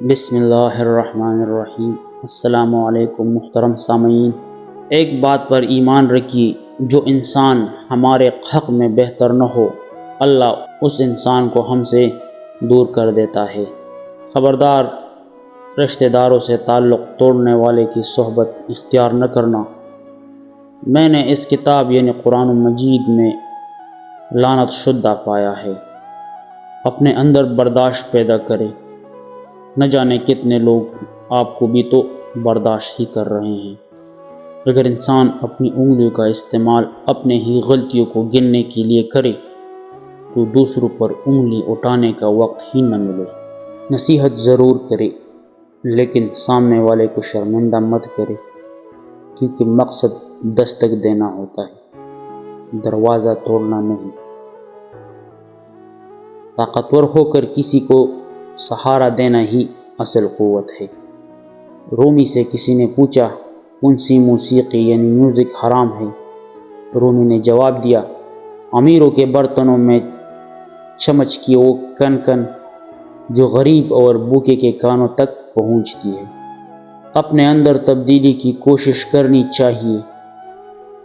بسم اللہ الرحمن الرحیم۔ السلام علیکم محترم سامعین۔ ایک بات پر ایمان رکھیے، جو انسان ہمارے حق میں بہتر نہ ہو، اللہ اس انسان کو ہم سے دور کر دیتا ہے۔ خبردار، رشتہ داروں سے تعلق توڑنے والے کی صحبت اختیار نہ کرنا۔ میں نے اس کتاب یعنی قرآن مجید میں لعنت شدہ پایا ہے۔ اپنے اندر برداشت پیدا کرے۔ نہ جانے کتنے لوگ آپ کو بھی تو برداشت ہی کر رہے ہیں۔ اگر انسان اپنی انگلیوں کا استعمال اپنے ہی غلطیوں کو گننے کے لیے کرے تو دوسروں پر انگلی اٹھانے کا وقت ہی نہ ملے۔ نصیحت ضرور کرے، لیکن سامنے والے کو شرمندہ مت کرے، کیونکہ مقصد دستک دینا ہوتا ہے، دروازہ توڑنا نہیں۔ طاقتور ہو کر کسی کو سہارا دینا ہی اصل قوت ہے۔ رومی سے کسی نے پوچھا، کون سی موسیقی یعنی میوزک حرام ہے؟ رومی نے جواب دیا، امیروں کے برتنوں میں چمچ کی وہ کن کن جو غریب اور بھوکے کے کانوں تک پہنچتی ہے۔ اپنے اندر تبدیلی کی کوشش کرنی چاہیے۔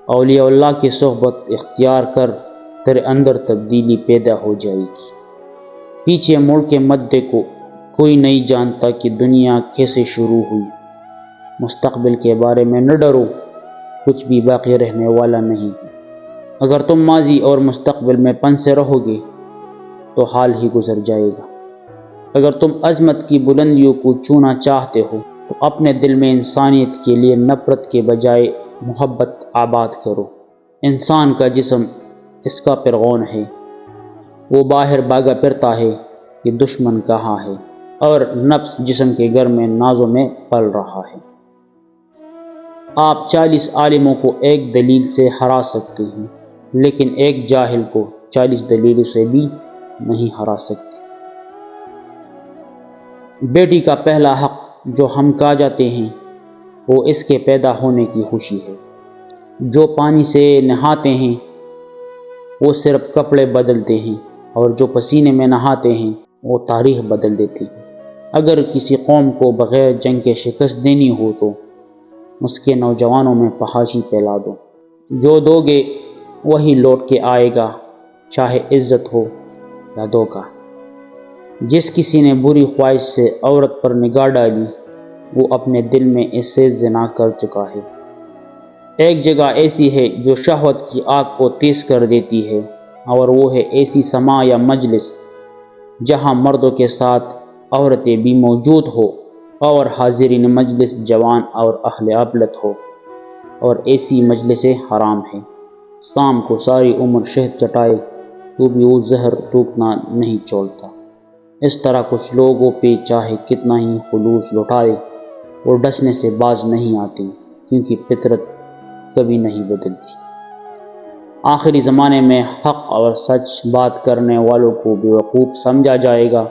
اولیاء اللہ کی صحبت اختیار کر، تیرے اندر تبدیلی پیدا ہو جائے گی۔ پیچھے مڑ کے مت دیکھو، کوئی نہیں جانتا کہ دنیا کیسے شروع ہوئی۔ مستقبل کے بارے میں نہ ڈرو، کچھ بھی باقی رہنے والا نہیں۔ اگر تم ماضی اور مستقبل میں پنسے رہو گے تو حال ہی گزر جائے گا۔ اگر تم عظمت کی بلندیوں کو چھونا چاہتے ہو تو اپنے دل میں انسانیت کے لیے نفرت کے بجائے محبت آباد کرو۔ انسان کا جسم اس کا فرعون ہے، وہ باہر بھاگا پھرتا ہے کہ دشمن کہاں ہے، اور نفس جسم کے گھر میں نازوں میں پل رہا ہے۔ آپ 40 عالموں کو ایک دلیل سے ہرا سکتے ہیں، لیکن ایک جاہل کو 40 دلیلوں سے بھی نہیں ہرا سکتے۔ بیٹی کا پہلا حق جو ہم کھا جاتے ہیں وہ اس کے پیدا ہونے کی خوشی ہے۔ جو پانی سے نہاتے ہیں وہ صرف کپڑے بدلتے ہیں، اور جو پسینے میں نہاتے ہیں وہ تاریخ بدل دیتے ہیں۔ اگر کسی قوم کو بغیر جنگ کے شکست دینی ہو تو اس کے نوجوانوں میں فحاشی پھیلا دو۔ جو دو گے وہی لوٹ کے آئے گا، چاہے عزت ہو یا دھوکہ۔ جس کسی نے بری خواہش سے عورت پر نگاہ ڈالی وہ اپنے دل میں اس سے زنا کر چکا ہے۔ ایک جگہ ایسی ہے جو شہوت کی آگ کو تیز کر دیتی ہے، اور وہ ہے ایسی سماع یا مجلس جہاں مردوں کے ساتھ عورتیں بھی موجود ہو، اور حاضرین مجلس جوان اور اہل عقلت ہو، اور ایسی مجلسیں حرام ہیں۔ شام کو ساری عمر شہد چٹائے تو بھی وہ زہر تھوکنا نہیں چھوڑتا۔ اس طرح کچھ لوگوں پہ چاہے کتنا ہی خلوص لٹائے وہ ڈسنے سے باز نہیں آتے، کیونکہ فطرت کبھی نہیں بدلتی۔ آخری زمانے میں حق اور سچ بات کرنے والوں کو بیوقوف سمجھا جائے گا،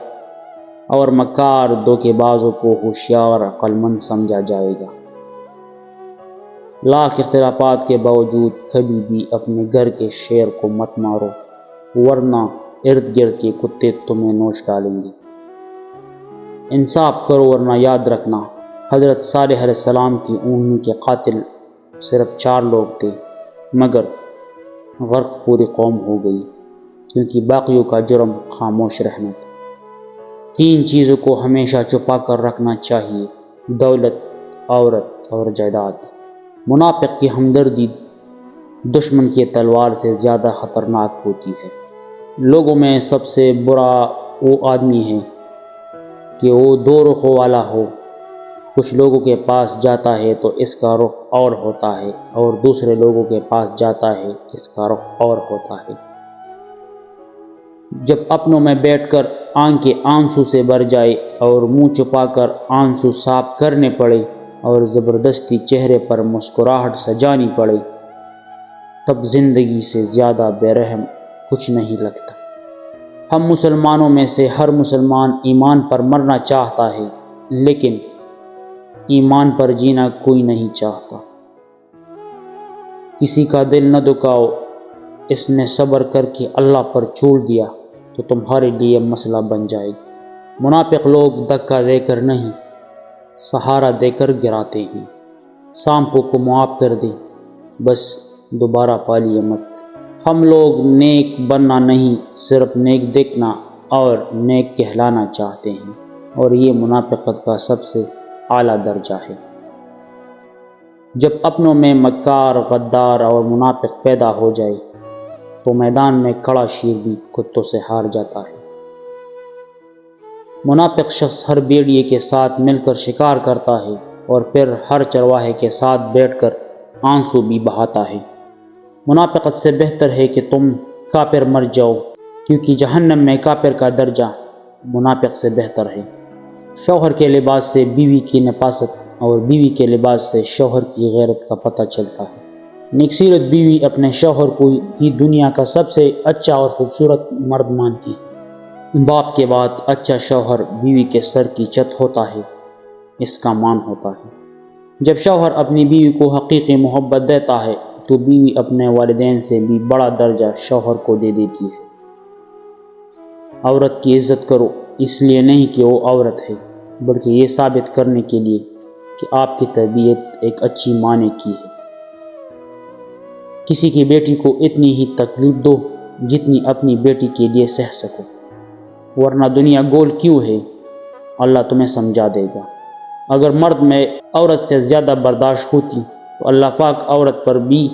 اور مکار دھوکے بازوں کو ہوشیار عقل مند سمجھا جائے گا۔ لاکھ اختلافات کے باوجود کبھی بھی اپنے گھر کے شیر کو مت مارو، ورنہ ارد گرد کے کتے تمہیں نوچ ڈالیں گے۔ انصاف کرو، ورنہ یاد رکھنا حضرت صالح علیہ السلام کی اونٹنی کے قاتل صرف 4 لوگ تھے، مگر غرق پوری قوم ہو گئی، کیونکہ باقیوں کا جرم خاموش رہنا تھا۔ 3 چیزوں کو ہمیشہ چھپا کر رکھنا چاہیے: دولت، عورت اور جائیداد۔ منافق کی ہمدردی دشمن کی تلوار سے زیادہ خطرناک ہوتی ہے۔ لوگوں میں سب سے برا وہ آدمی ہے کہ وہ 2 رخوں والا ہو۔ کچھ لوگوں کے پاس جاتا ہے تو اس کا رخ اور ہوتا ہے، اور دوسرے لوگوں کے پاس جاتا ہے اس کا رخ اور ہوتا ہے۔ جب اپنوں میں بیٹھ کر آنکھیں آنسو سے بھر جائے اور منہ چھپا کر آنسو صاف کرنے پڑے اور زبردستی چہرے پر مسکراہٹ سجانی پڑے، تب زندگی سے زیادہ بے رحم کچھ نہیں لگتا۔ ہم مسلمانوں میں سے ہر مسلمان ایمان پر مرنا چاہتا ہے، لیکن ایمان پر جینا کوئی نہیں چاہتا۔ کسی کا دل نہ دکھاؤ، اس نے صبر کر کے اللہ پر چھوڑ دیا تو تمہارے لیے مسئلہ بن جائے گا۔ منافق لوگ دھکا دے کر نہیں، سہارا دے کر گراتے ہیں۔ سانپوں کو معاف کر دیں، بس دوبارہ پالیے مت۔ ہم لوگ نیک بننا نہیں، صرف نیک دیکھنا اور نیک کہلانا چاہتے ہیں، اور یہ منافقت کا سب سے اعلیٰ درجہ ہے۔ جب اپنوں میں مکار، غدار اور منافق پیدا ہو جائے تو میدان میں کھڑا شیر بھی کتوں سے ہار جاتا ہے۔ منافق شخص ہر بھیڑیے کے ساتھ مل کر شکار کرتا ہے اور پھر ہر چرواہے کے ساتھ بیٹھ کر آنسو بھی بہاتا ہے۔ منافقت سے بہتر ہے کہ تم کافر مر جاؤ، کیونکہ جہنم میں کافر کا درجہ منافق سے بہتر ہے۔ شوہر کے لباس سے بیوی کی نفاست اور بیوی کے لباس سے شوہر کی غیرت کا پتہ چلتا ہے۔ نیکسیرت بیوی اپنے شوہر کو ہی دنیا کا سب سے اچھا اور خوبصورت مرد مانتی ہے۔ باپ کے بعد اچھا شوہر بیوی کے سر کی چھت ہوتا ہے، اس کا مان ہوتا ہے۔ جب شوہر اپنی بیوی کو حقیقی محبت دیتا ہے تو بیوی اپنے والدین سے بھی بڑا درجہ شوہر کو دے دیتی ہے۔ عورت کی عزت کرو، اس لیے نہیں کہ وہ عورت ہے، بلکہ یہ ثابت کرنے کے لیے کہ آپ کی تربیت ایک اچھی ماں نے کی ہے۔ کسی کی بیٹی کو اتنی ہی تکلیف دو جتنی اپنی بیٹی کے لیے سہ سکو، ورنہ دنیا گول کیوں ہے، اللہ تمہیں سمجھا دے گا۔ اگر مرد میں عورت سے زیادہ برداشت ہوتی تو اللہ پاک عورت پر بھی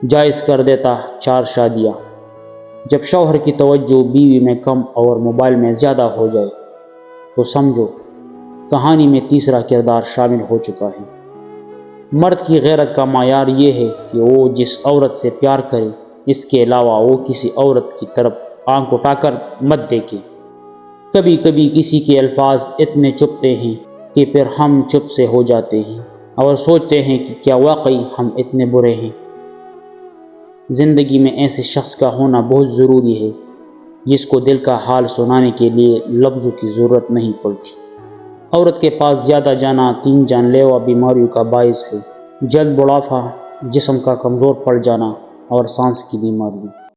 جائز کر دیتا 4 شادیاں۔ جب شوہر کی توجہ بیوی میں کم اور موبائل میں زیادہ ہو جائے تو سمجھو کہانی میں تیسرا کردار شامل ہو چکا ہے۔ مرد کی غیرت کا معیار یہ ہے کہ وہ جس عورت سے پیار کرے، اس کے علاوہ وہ کسی عورت کی طرف آنکھ اٹھا کر مت دیکھے۔ کبھی کبھی کسی کے الفاظ اتنے چبھتے ہیں کہ پھر ہم چپ سے ہو جاتے ہیں اور سوچتے ہیں کہ کیا واقعی ہم اتنے برے ہیں۔ زندگی میں ایسے شخص کا ہونا بہت ضروری ہے جس کو دل کا حال سنانے کے لیے لفظوں کی ضرورت نہیں پڑتی۔ عورت کے پاس زیادہ جانا 3 جان لیوا بیماریوں کا باعث ہے: جلد بڑھاپا، جسم کا کمزور پڑ جانا اور سانس کی بیماریوں۔